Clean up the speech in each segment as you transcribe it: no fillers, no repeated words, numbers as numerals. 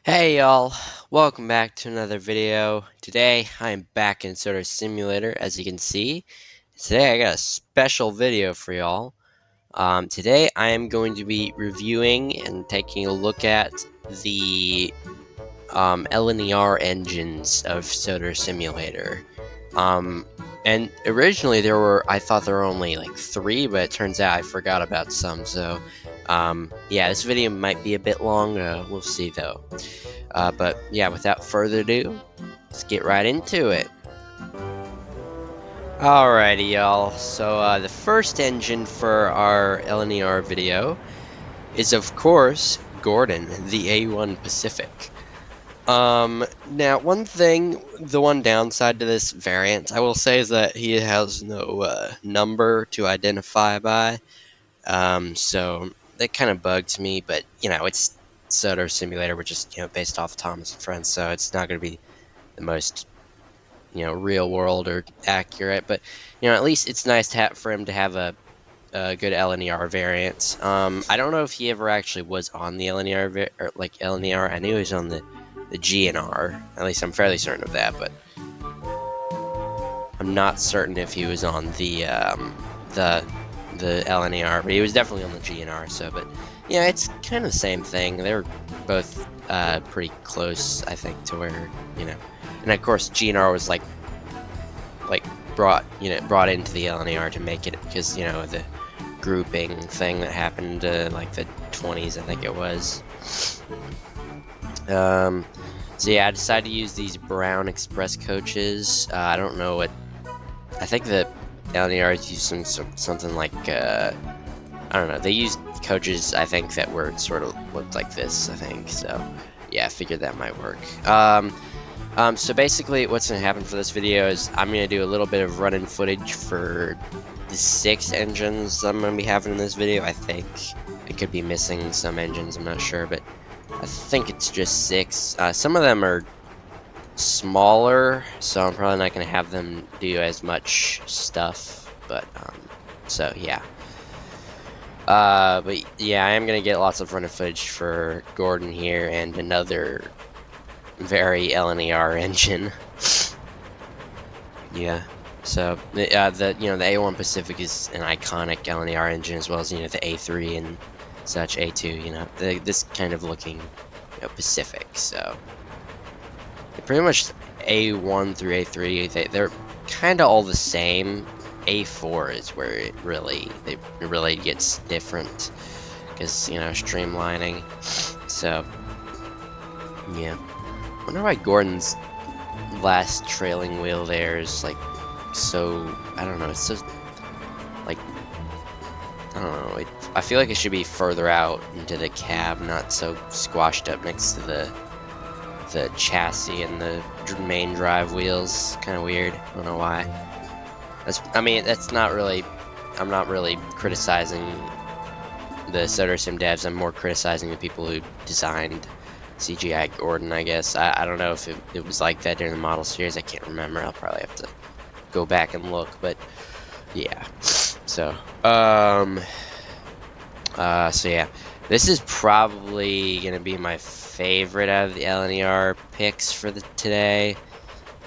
Hey y'all, welcome back to another video. Today I am back in Sodor Simulator, as you can see. Today I got a special video for y'all. Today I am going to be reviewing and taking a look at the LNER engines of Sodor Simulator. And originally I thought there were only like 3, but it turns out I forgot about some, so yeah, this video might be a bit long, we'll see though. But yeah, without further ado, let's get right into it. Alrighty, y'all. So the first engine for our LNER video is, of course, Gordon, the A1 Pacific. Now, the one downside to this variant, I will say, is that he has no number to identify by. So that kind of bugs me, but it's Sodor Simulator, which is based off Thomas and Friends, so it's not going to be the most real world or accurate, but at least it's nice for him to have a good LNER variant. I don't know if he ever actually was on the LNER or like LNER. I knew he was on the GNR. At least I'm fairly certain of that, but I'm not certain if he was on the LNER. But he was definitely on the GNR. So, but yeah, it's kind of the same thing. They're both pretty close, I think, to where and of course GNR was like brought into the LNER to make it, because the grouping thing that happened like the 20s, I think it was. So yeah, I decided to use these brown express coaches. I don't know what. I think the LNERs used something like I don't know. They used coaches, I think, that were sort of looked like this, I think. So yeah, I figured that might work. So basically what's going to happen for this video is I'm going to do a little bit of run-in footage for the 6 engines I'm going to be having in this video. I think I could be missing some engines, I'm not sure, but I think it's just 6. Some of them are smaller, so I'm probably not going to have them do as much stuff, but so yeah. But yeah, I am going to get lots of run-in footage for Gordon here and another very LNER engine. Yeah. So the A1 Pacific is an iconic LNER engine, as well as the A3 and such, A2. This kind of looking Pacific. So pretty much A1 through A3, they're kind of all the same. A4 is where it really gets different, because streamlining. So yeah. I wonder why Gordon's last trailing wheel there is like so, I don't know, it's so like, I don't know, I feel like it should be further out into the cab, not so squashed up next to the chassis and the main drive wheels. Kind of weird. I don't know why. That's not really, I'm not really criticizing the Sodor Sim devs. I'm more criticizing the people who designed CGI Gordon, I guess. I don't know if it was like that during the model series. I can't remember. I'll probably have to go back and look, but yeah. So so yeah, this is probably gonna be my favorite out of the LNER picks for today.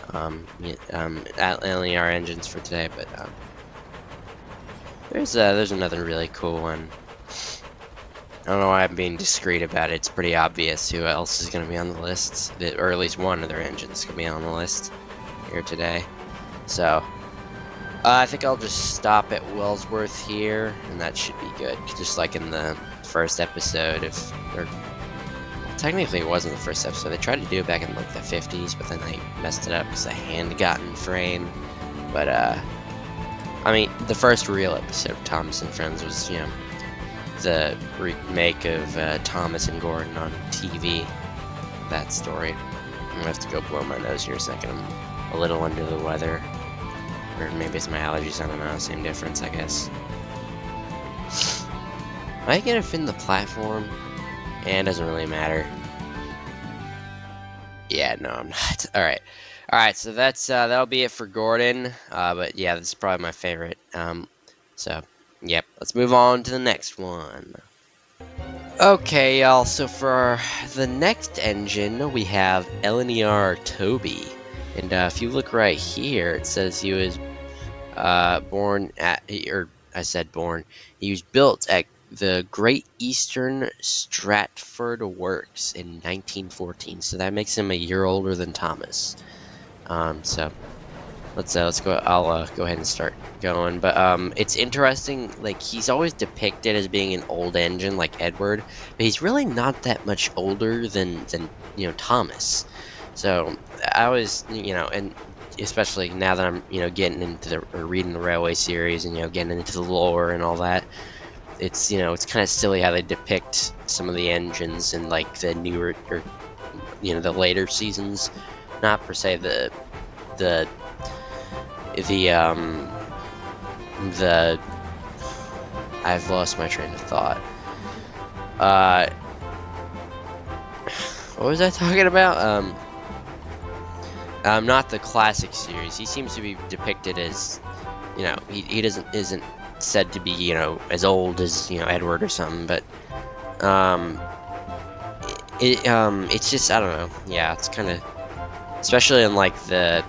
LNER engines for today, but there's another really cool one. I don't know why I'm being discreet about it. It's pretty obvious who else is going to be on the list, or at least one of their engines is going to be on the list here today. So I think I'll just stop at Wellsworth here, and that should be good. Just like in the first episode, technically it wasn't the first episode. They tried to do it back in like the 50s, but then they messed it up because the hand got in frame. But the first real episode of Thomas and Friends was the remake of Thomas and Gordon on TV. That story. I'm gonna have to go blow my nose here a second. I'm a little under the weather. Or maybe it's my allergies, I don't know. Same difference, I guess. Am I gonna fit in the platform? Yeah, it doesn't really matter. Yeah, no, I'm not. Alright, so that'll be it for Gordon. But yeah, this is probably my favorite. So, yep, let's move on to the next one. Okay, y'all, so for the next engine, we have LNER Toby. And if you look right here, it says he was born at, or I said born, he was built at the Great Eastern Stratford Works in 1914. So that makes him a year older than Thomas. So let's go. I'll go ahead and start going. But it's interesting. Like he's always depicted as being an old engine, like Edward, but he's really not that much older than Thomas. So I was and especially now that I'm getting into the or reading the Railway series and getting into the lore and all that. It's kind of silly how they depict some of the engines in like the newer or the later seasons, not per se the the the I've lost my train of thought. What was I talking about? Not the classic series. He seems to be depicted as, he isn't said to be, as old as, Edward or something, but, it's just, I don't know. Yeah, it's kind of, especially in like the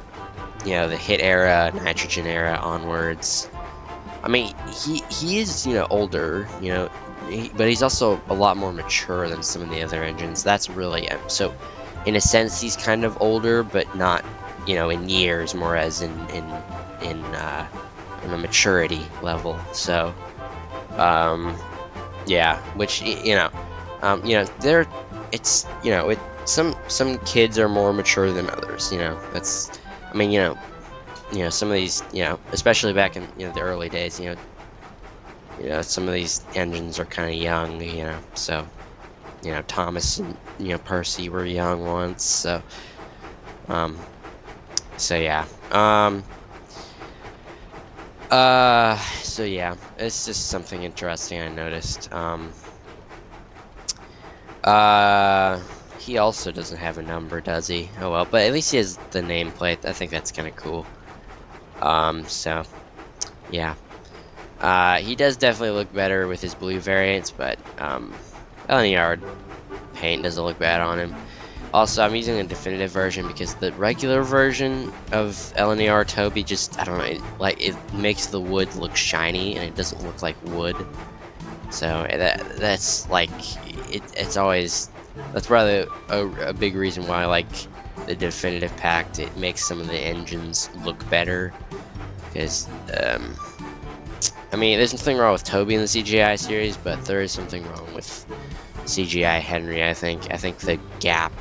hit era, nitrogen era onwards. I mean, he is, older, but he's also a lot more mature than some of the other engines. That's really so. In a sense, he's kind of older, but not, in years, more as in a maturity level. So, yeah, which there, it's some kids are more mature than others. That's, I mean, some of these, especially back in the early days, some of these engines are kind of young, so Thomas and Percy were young once, so yeah, so yeah, it's just something interesting I noticed. He also doesn't have a number, does he? Oh well, but at least he has the nameplate. I think that's kind of cool. So yeah, he does definitely look better with his blue variants, but LNER paint doesn't look bad on him. Also, I'm using a definitive version because the regular version of LNER Toby just, I don't know, it makes the wood look shiny and it doesn't look like wood. So that's like, it's always, that's probably a big reason why I like the definitive pack. It makes some of the engines look better because, I mean, there's nothing wrong with Toby in the CGI series, but there is something wrong with CGI Henry. I think the gap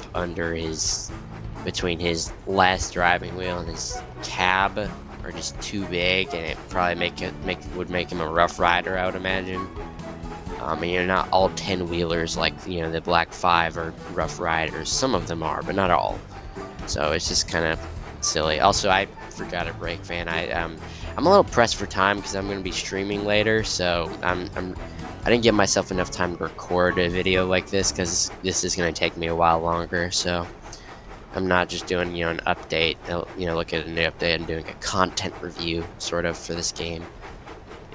between his last driving wheel and his cab are just too big, and it probably would make him a rough rider, I would imagine. And not all 10-wheelers like the Black 5 are rough riders. Some of them are, but not all. So it's just kind of silly. Also, I forgot a brake van. I'm a little pressed for time because I'm going to be streaming later, so I didn't give myself enough time to record a video like this because this is going to take me a while longer. So I'm not just doing an update, look at a new update. I'm doing a content review sort of for this game.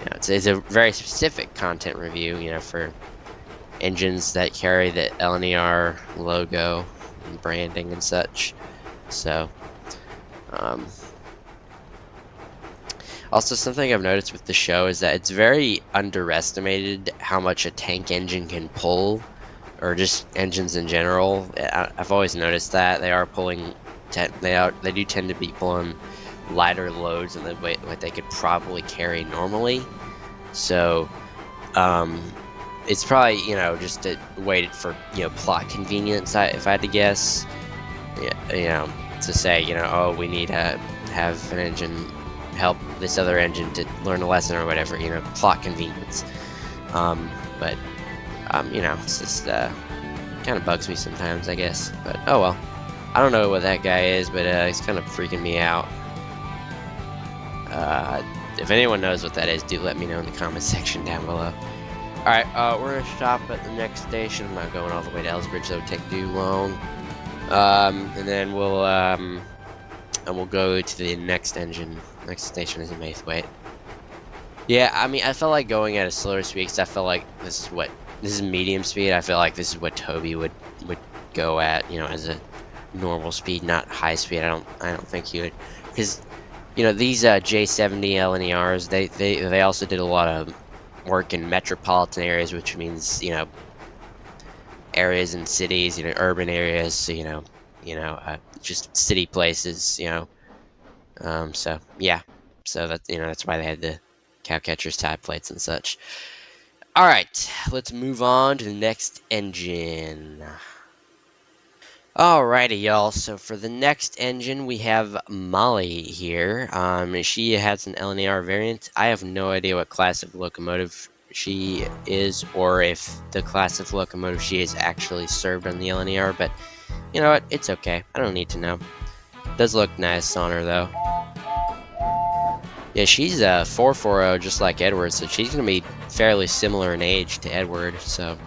It's a very specific content review, for engines that carry the LNER logo and branding and such. So, also something I've noticed with the show is that it's very underestimated how much a tank engine can pull, or just engines in general. I've always noticed that they are pulling, they do tend to be pulling lighter loads than what they could probably carry normally. So, it's probably just waited for plot convenience. If I had to guess, to say oh, we need to have an engine help this other engine to learn a lesson or whatever, plot convenience. But it's just kind of bugs me sometimes, I guess. But oh well, I don't know what that guy is, but he's kind of freaking me out. If anyone knows what that is, do let me know in the comment section down below. Alright, we're gonna stop at the next station. I'm not going all the way to Ellsbridge, that would take too long. And then we'll go to the next engine. Next station is in Maithwaite. Yeah, I mean, I felt like going at a slower speed because I felt like this is what This is medium speed. I feel like this is what Toby would go at, you know, as a normal speed, not high speed. I don't think he would, because you know these J70 LNERs, they also did a lot of work in metropolitan areas, which means, you know, areas in cities, you know, urban areas, so, just city places, you know. So yeah, so that, you know, that's why they had the cow catchers, tide plates, and such. All right, let's move on to the next engine. Alrighty, y'all. So for the next engine, we have Molly here. She has an LNER variant. I have no idea what class of locomotive she is, or if the class of locomotive she is actually served on the LNER. But you know what? It's okay. I don't need to know. Does look nice on her though. Yeah, she's a 440 just like Edward, so she's gonna be fairly similar in age to Edward. So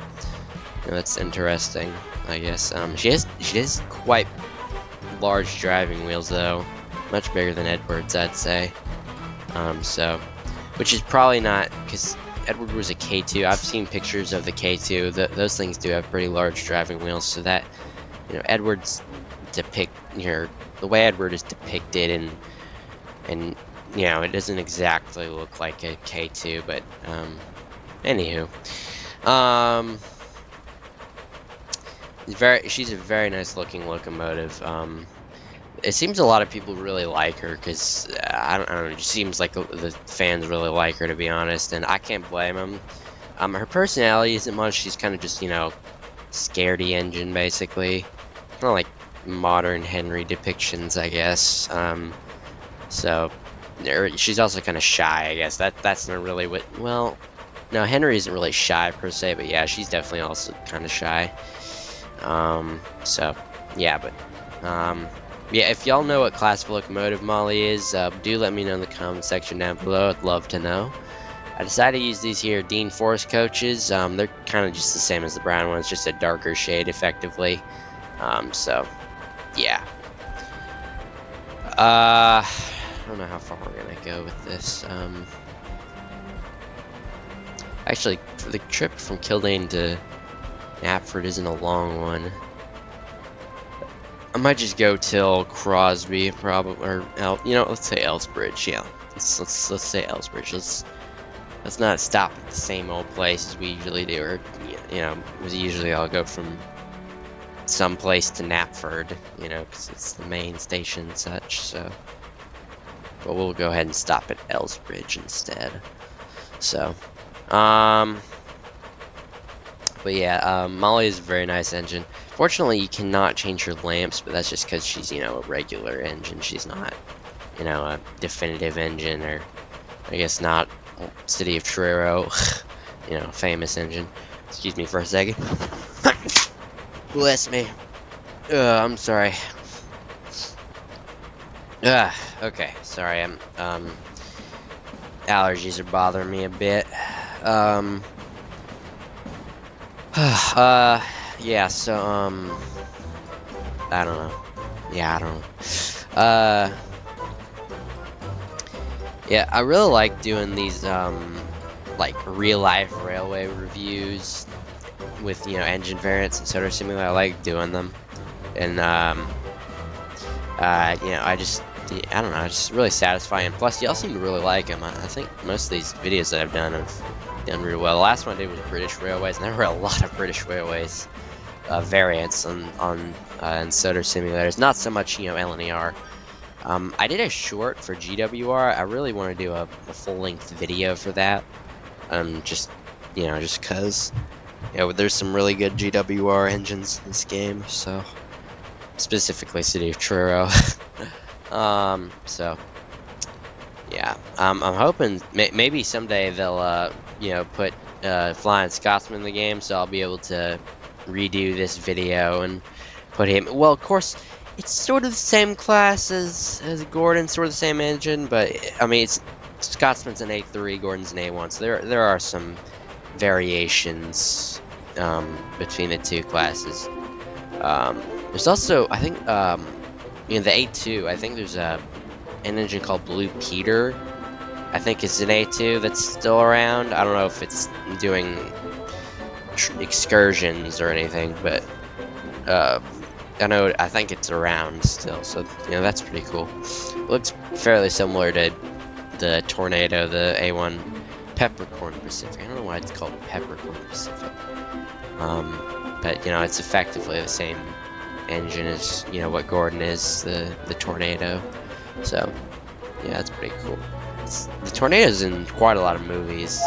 you know, that's interesting, I guess. She has quite large driving wheels though, much bigger than Edward's, I'd say. So, which is probably not, because Edward was a K2. I've seen pictures of the K2. Those things do have pretty large driving wheels, so that, you know, Edward's the way Edward is depicted, and you know, it doesn't exactly look like a K2, but anywho, she's a very nice looking locomotive. It seems a lot of people really like her because I don't know. It just seems like the fans really like her, to be honest, and I can't blame them. Her personality isn't much. She's kind of just, you know, scaredy engine basically, kind of like modern Henry depictions, I guess. So she's also kind of shy, I guess. That's not really what. Well, no, Henry isn't really shy per se, but yeah, she's definitely also kind of shy. So yeah, but yeah, if y'all know what class of locomotive Molly is, do let me know in the comment section down below. I'd love to know. I decided to use these here Dean Forest coaches. They're kind of just the same as the brown ones, just a darker shade effectively. So yeah. I don't know how far we're gonna go with this. Actually, the trip from Kildane to Alfred isn't a long one. I might just go till Crosby, probably, or you know, let's say Ellsbridge. Yeah, let's say Ellsbridge. Let's not stop at the same old place as we usually do, or you know, usually I'll go from some place to Knapford, you know, because it's the main station and such. So, but we'll go ahead and stop at Ellsbridge instead. So, but yeah, Molly is a very nice engine. Fortunately, you cannot change her lamps, but that's just because she's, you know, a regular engine. She's not, you know, a definitive engine, or I guess not City of Truro, you know, famous engine. Excuse me for a second. Bless me. I'm sorry. Okay, sorry. Allergies are bothering me a bit. Yeah, so, I don't know. Yeah, I don't know. Yeah, I really like doing these, like, real-life railway reviews with, you know, engine variants and Sodor Sim I. I like doing them. And, you know, I don't know, it's just really satisfying. Plus, y'all seem to really like them. I think most of these videos that I've done have done really well. The last one I did was British Railways, and there were a lot of British Railways variants on Sodor simulators. Not so much, you know, LNER. I did a short for GWR. I really want to do a full-length video for that. Just, you know, just cause, you know, there's some really good GWR engines in this game. So, specifically City of Truro. So, yeah, I'm hoping maybe someday they'll, you know, put Flying Scotsman in the game, so I'll be able to redo this video and put him. Well, of course, it's sort of the same class as Gordon, sort of the same engine, but I mean, Scotsman's an A3, Gordon's an A1, so there are some variations between the two classes. There's also, I think, you know, the A2. I think there's an engine called Blue Peter. I think it's an A2 that's still around. I don't know if it's doing excursions or anything, but I think it's around still, so that's pretty cool. It looks fairly similar to the Tornado, the A1 Peppercorn Pacific. I don't know why it's called Peppercorn Pacific. But it's effectively the same engine as what Gordon is, the Tornado. So yeah, that's pretty cool. The Tornado's in quite a lot of movies.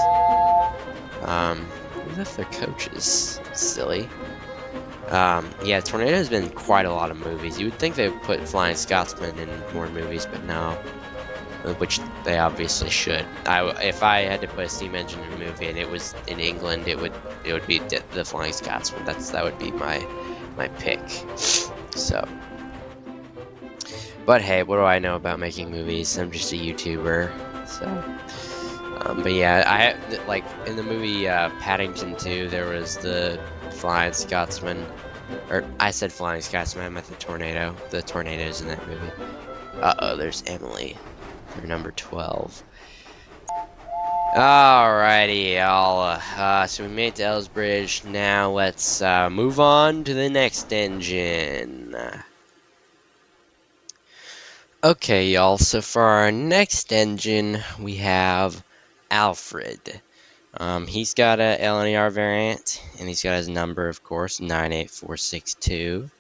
Who left their coaches? Silly. Yeah, Tornado's been in quite a lot of movies. You would think they would put Flying Scotsman in more movies, but no. Which they obviously should. If I had to put a steam engine in a movie and it was in England, it would be the Flying Scotsman. That would be my pick. So, but hey, what do I know about making movies? I'm just a YouTuber. So, but yeah, like in the movie Paddington 2, there was the Flying Scotsman, or I said Flying Scotsman. I meant the Tornado. The Tornado's in that movie. Uh-oh, there's Emily. For number 12. Alrighty, y'all. So we made it to Ellsbridge. Now let's move on to the next engine. Okay, y'all. So for our next engine, we have Alfred. He's got a LNER variant, and he's got his number, of course, 98462.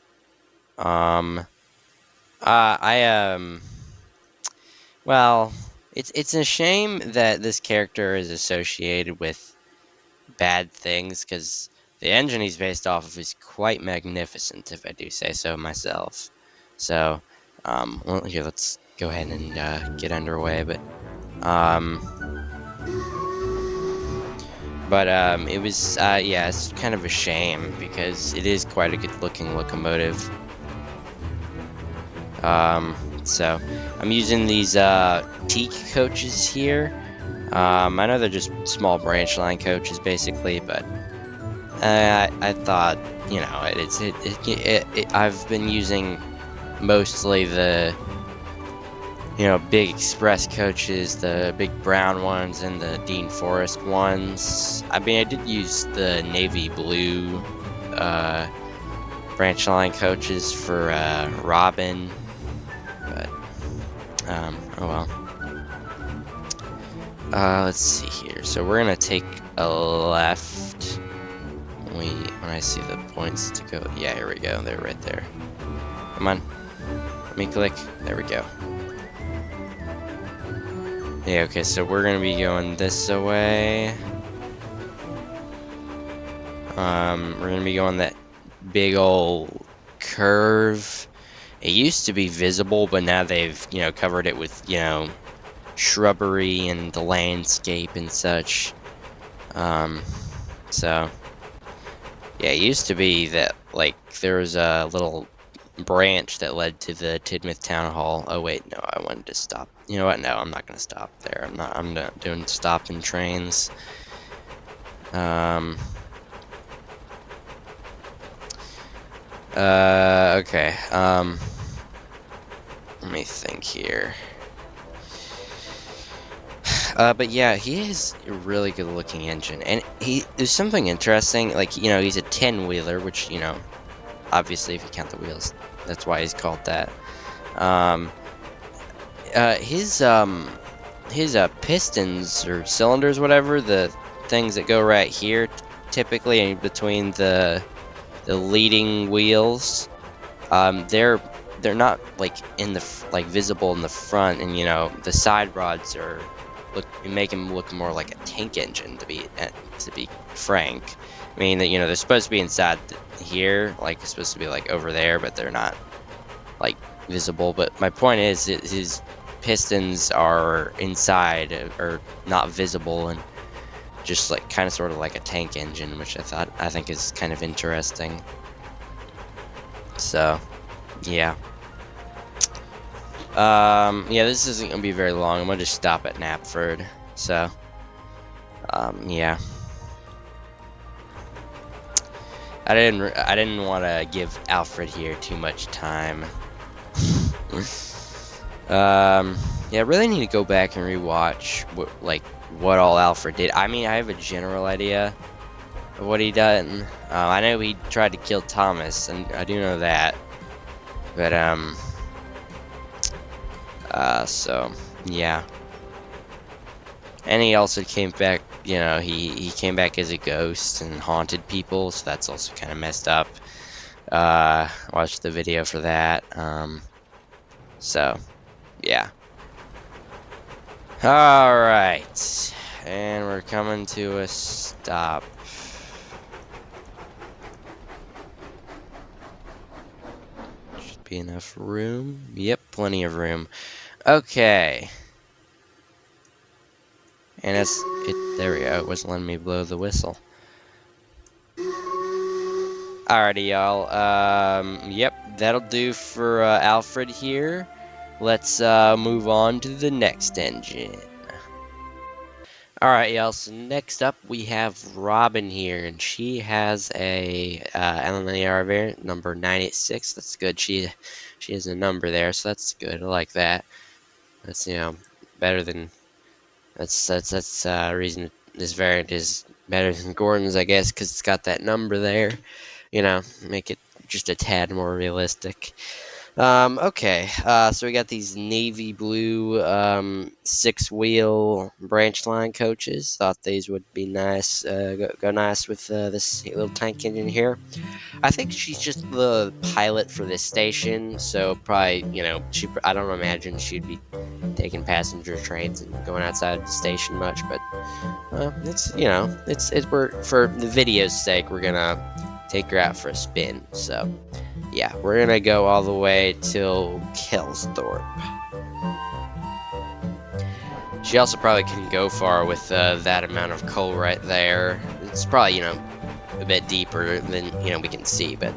Well, it's a shame that this character is associated with bad things, because the engine he's based off of is quite magnificent, if I do say so myself. So, well, here, let's go ahead and get underway. But it was, yeah, it's kind of a shame, because it is quite a good-looking locomotive. So I'm using these teak coaches here. I know they're just small branch line coaches basically, but I thought I've been using mostly the big express coaches, the big brown ones, and the Dean Forest ones. I mean, I did use the navy blue branch line coaches for Robin. Oh well. Let's see here. So we're gonna take a left. When I see the points to go. Yeah, here we go. They're right there. Come on. Let me click. There we go. Yeah. Okay. So we're gonna be going this way. We're gonna be going that big old curve. It used to be visible, but now they've, covered it with, shrubbery and the landscape and such. So, yeah, it used to be that, like, there was a little branch that led to the Tidmouth Town Hall. Oh, wait, no, I wanted to stop. You know what? No, I'm not going to stop there. I'm not doing stopping trains. Okay, let me think here. But yeah, he is a really good looking engine, and there's something interesting, like, he's a 10-wheeler, which, obviously if you count the wheels, that's why he's called that. His pistons or cylinders, whatever, the things that go right here, typically in between the leading wheels, they're not like visible in the front, and the side rods make them look more like a tank engine, to be frank. I mean, that they're supposed to be inside here, like it's supposed to be like over there, but they're not like visible. But my point is, his pistons are inside or not visible, and just like kind of sort of like a tank engine, which I think is kind of interesting. So yeah. Yeah, this isn't gonna be very long. I'm gonna just stop at Knapford. So yeah, I didn't want to give Alfred here too much time. Yeah, I really need to go back and rewatch what all Alfred did. I mean, I have a general idea, what he done. I know he tried to kill Thomas, and I do know that. But so yeah. And he also came back. You know, he came back as a ghost and haunted people, so that's also kind of messed up. Watched the video for that. So yeah. All right, and we're coming to a stop. Should be enough room. Yep, plenty of room. Okay. And there we go. It wasn't letting me blow the whistle. Alrighty, y'all. Yep, that'll do for Alfred here. Let's move on to the next engine. Alright, y'all, so next up we have Robin here, and she has a LNER variant, number 986. That's good. She has a number there, so that's good. I like that. That's, you know, better than... That's reason this variant is better than Gordon's, I guess, because it's got that number there. You know, make it just a tad more realistic. Okay, so we got these navy blue 6-wheel branch line coaches. Thought these would be nice, go nice with this little tank engine here. I think she's just the pilot for this station, so probably, you know, I don't imagine she'd be taking passenger trains and going outside the station much, but it's, you know, for the video's sake, we're gonna take her out for a spin. So yeah, we're gonna go all the way till Kelsthorpe. She also probably couldn't go far with that amount of coal right there. It's probably, you know, a bit deeper than, you know, we can see, but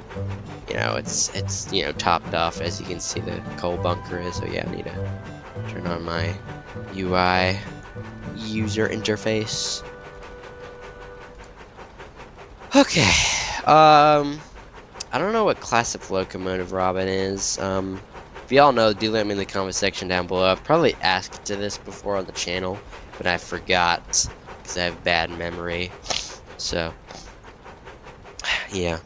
you know, it's you know, topped off, as you can see the coal bunker is. So yeah, I need to turn on my UI user interface. Okay, I don't know what class of locomotive Robin is. If y'all know, do let me in the comment section down below. I've probably asked to this before on the channel, but I forgot because I have bad memory. So yeah.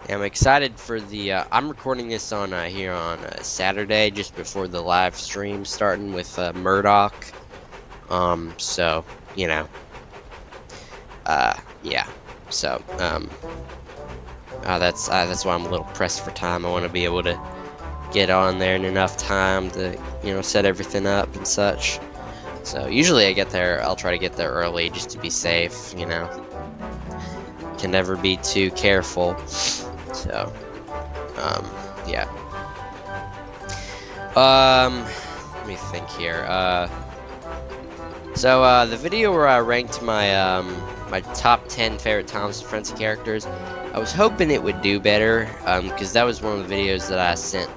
I'm excited for the, I'm recording this on, here on Saturday, just before the live stream starting with, Murdoch. So, you know, yeah. So, that's why I'm a little pressed for time. I want to be able to get on there in enough time to, you know, set everything up and such. So, usually I'll try to get there early just to be safe, you know. Can never be too careful. So, yeah. Let me think here. So the video where I ranked my my top 10 favorite Thomas and Friends characters, I was hoping it would do better, because that was one of the videos that I sent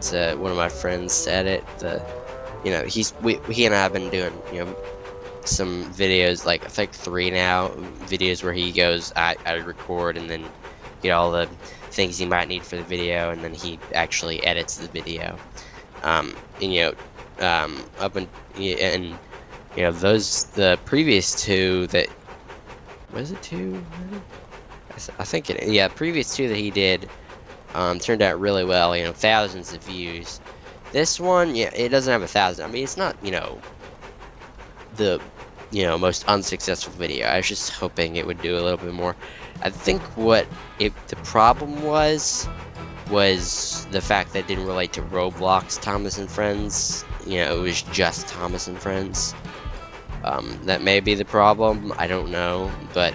to one of my friends to edit. You know, he and I have been doing, you know, some videos, like I think 3 now, videos where he goes, I record and then get all the things he might need for the video, and then he actually edits the video. And you know, you know, the previous 2 that, was it 2? I think previous 2 that he did turned out really well, you know, thousands of views. This one, yeah, it doesn't have 1,000. I mean, it's not, you know, the, you know, most unsuccessful video. I was just hoping it would do a little bit more. I think the problem was the fact that it didn't relate to Roblox Thomas and Friends. You know, it was just Thomas and Friends. That may be the problem. I don't know, but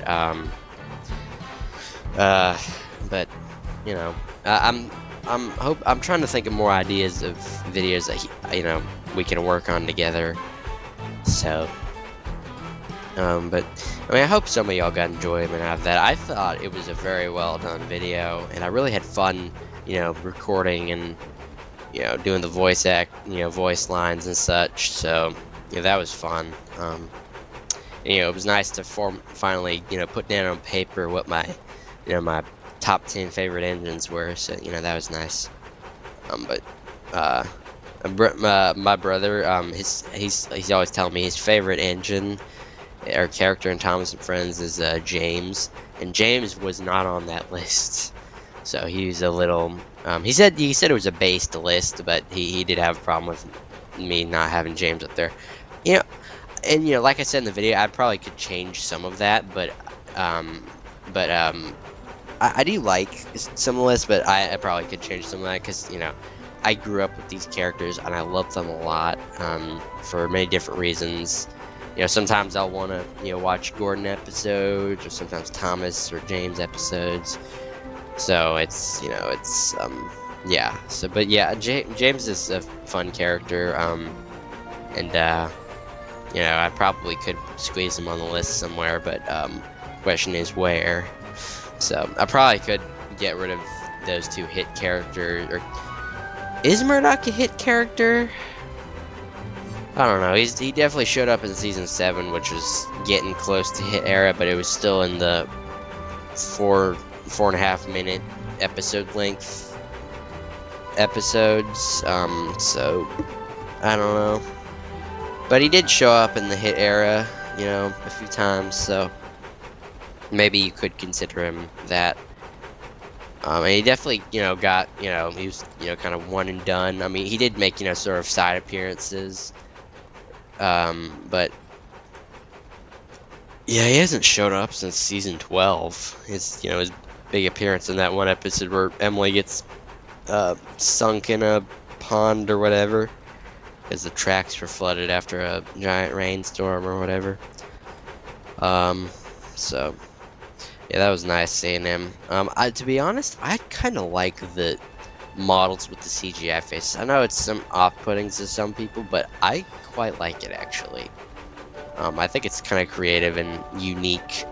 you know, I'm trying to think of more ideas of videos that you know, we can work on together. So, but I mean, I hope some of y'all got enjoyment out of that. I thought it was a very well done video, and I really had fun, you know, recording and, you know, doing the voice lines and such. So, yeah, that was fun. And, you know, it was nice to finally, you know, put down on paper what my, you know, my top 10 favorite engines were. So, you know, that was nice. But My brother, he's always telling me his favorite engine or character in Thomas and Friends is James, and James was not on that list. So he's a little. He said it was a based list, but he did have a problem with me not having James up there. You know, and like I said in the video, I probably could change some of that, um, but I do like some of the lists, but I probably could change some of that because I grew up with these characters and I love them a lot for many different reasons. Sometimes I'll want to watch Gordon episodes, or sometimes Thomas or James episodes. So it's yeah. So but yeah, James is a fun character, and I probably could squeeze him on the list somewhere, but question is where. So I probably could get rid of those two hit characters. Or is Murdoch a hit character? I don't know. He definitely showed up in season 7, which was getting close to hit era, but it was still in the 4.5 minute episode length episodes. So I don't know. But he did show up in the hit era, a few times. So maybe you could consider him that. And he definitely, got, he was, kind of one and done. I mean, he did make, sort of side appearances. But yeah, he hasn't showed up since season 12. His big appearance in that one episode where Emily gets sunk in a pond or whatever because the tracks were flooded after a giant rainstorm or whatever. So yeah, that was nice seeing him. To be honest, I kind of like the models with the CGI faces. I know it's some off-putting to some people, but I quite like it actually. I think it's kind of creative and unique.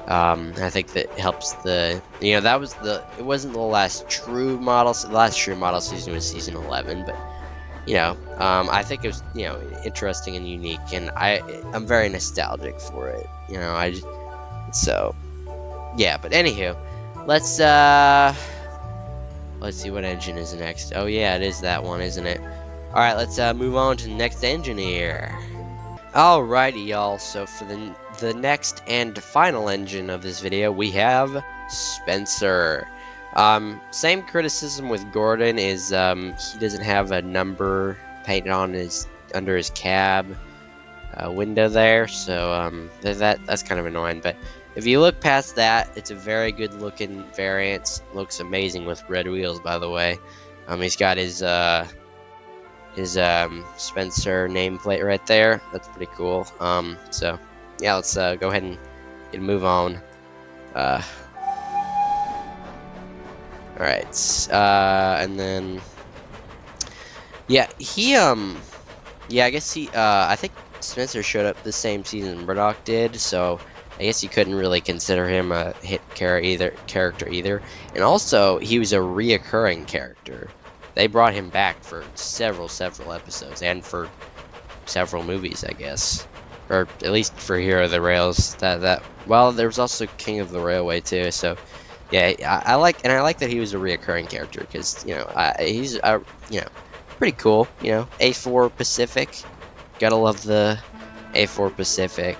I think that helps the it wasn't the last true model. The last true model season was season 11, but I think it was interesting and unique, and I'm very nostalgic for it. So yeah. But anywho, let's see what engine is next. Oh yeah, it is that one, isn't it? All right, let's move on to the next engineer. Alrighty, y'all. So for the next and final engine of this video, we have Spencer. Same criticism with Gordon is he doesn't have a number painted on under his cab window there, so that's kind of annoying. But if you look past that, it's a very good looking variant. Looks amazing with red wheels, by the way. He's got his Spencer nameplate right there. That's pretty cool. So yeah, let's go ahead and move on. Alright, and then yeah, I guess I think Spencer showed up the same season Murdoch did, so I guess you couldn't really consider him a hit character either. And also, he was a reoccurring character. They brought him back for several episodes, and for several movies, I guess, or at least for Hero of the Rails. Well, there was also King of the Railway too. So yeah, I like that he was a reoccurring character because he's pretty cool. A4 Pacific, gotta love the A4 Pacific.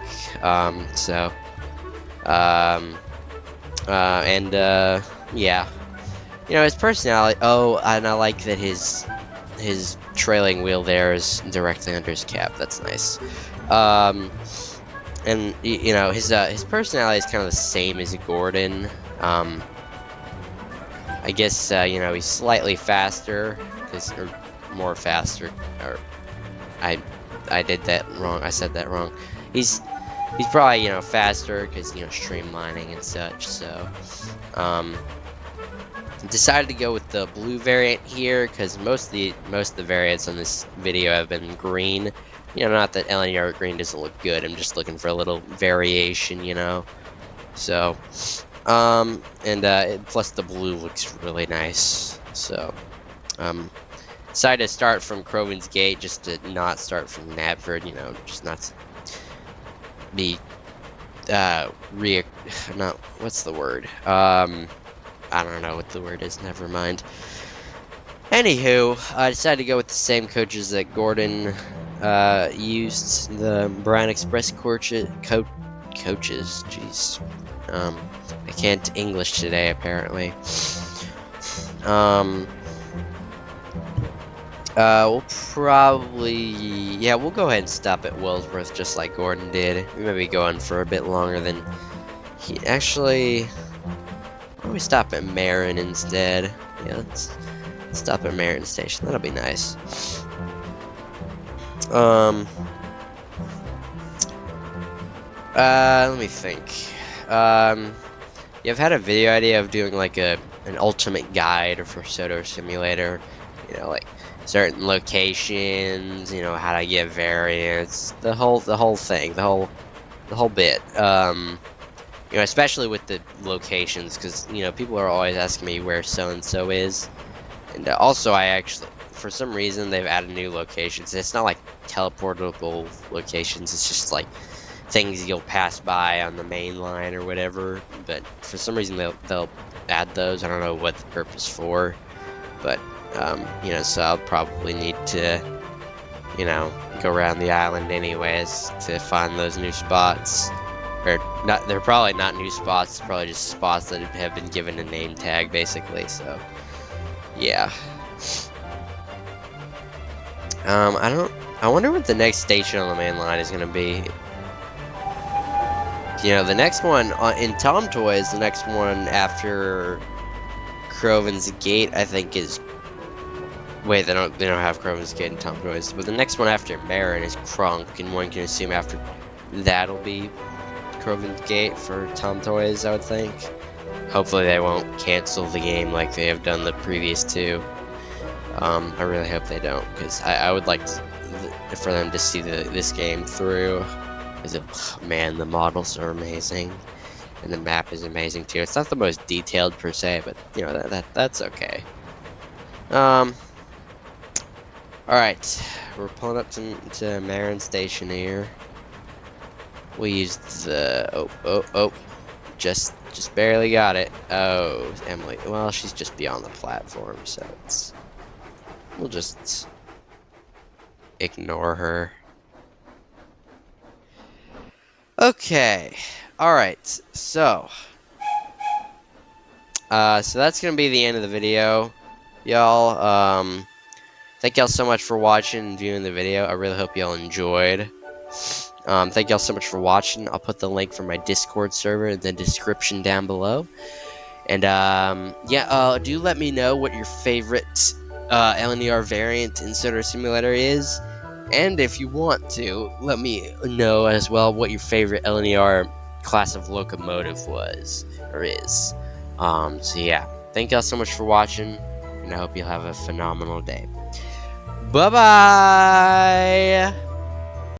Yeah. His personality. Oh, and I like that his trailing wheel there is directly under his cap. That's nice. And his personality is kind of the same as Gordon. I guess he's slightly faster, or more faster. Or I did that wrong. I said that wrong. He's probably faster because streamlining and such. So decided to go with the blue variant here because most of the variants on this video have been green. Not that LNER green doesn't look good. I'm just looking for a little variation, So, plus the blue looks really nice. So, decided to start from Croven's Gate just to not start from Knapford. Just not to be what's the word? I don't know what the word is, never mind. Anywho, I decided to go with the same coaches that Gordon used, the Brand Express coaches. Jeez, I can't English today apparently. We'll probably, yeah, we'll go ahead and stop at Wellsworth just like Gordon did. We may be going for a bit longer than he actually. Why don't we stop at Marin instead? Yeah, let's stop at Marin Station. That'll be nice. Let me think. Yeah, I've had a video idea of doing like an ultimate guide for Sodor Simulator. You know, like certain locations. You know, how to get variants. The whole thing. The whole bit. You know, especially with the locations, because you know people are always asking me where so and so is, and also I actually, for some reason, they've added new locations. It's not like teleportable locations. It's just like things you'll pass by on the main line or whatever. But for some reason they'll add those. I don't know what the purpose for, but you know, so I'll probably need to, you know, go around the island anyways to find those new spots. Or not, they're probably not new spots, it's probably just spots that have been given a name tag, basically, so, yeah. I wonder what the next station on the main line is gonna be. You know, the next one, in Tom Toys, the next one after Croven's Gate, I think is, wait, they don't have Croven's Gate in Tom Toys, but the next one after Marin is Krunk, and one can assume after that'll be Croven's Gate for Tom Toys, I would think. Hopefully they won't cancel the game like they have done the previous two. I really hope they don't, because I would like for them to see this game through. Because, man, the models are amazing, and the map is amazing too. It's not the most detailed per se, but you know that's okay. All right, we're pulling up to Marin Station here. We used the just barely got it. Oh, Emily. Well, she's just beyond the platform, so we'll just ignore her. Okay. All right. So that's gonna be the end of the video, y'all. Thank y'all so much for watching and viewing the video. I really hope y'all enjoyed. Thank y'all so much for watching. I'll put the link for my Discord server in the description down below. And yeah, do let me know what your favorite LNER variant in Sodor Simulator is. And if you want to, let me know as well what your favorite LNER class of locomotive was or is. So yeah, thank y'all so much for watching, and I hope you'll have a phenomenal day. Bye-bye!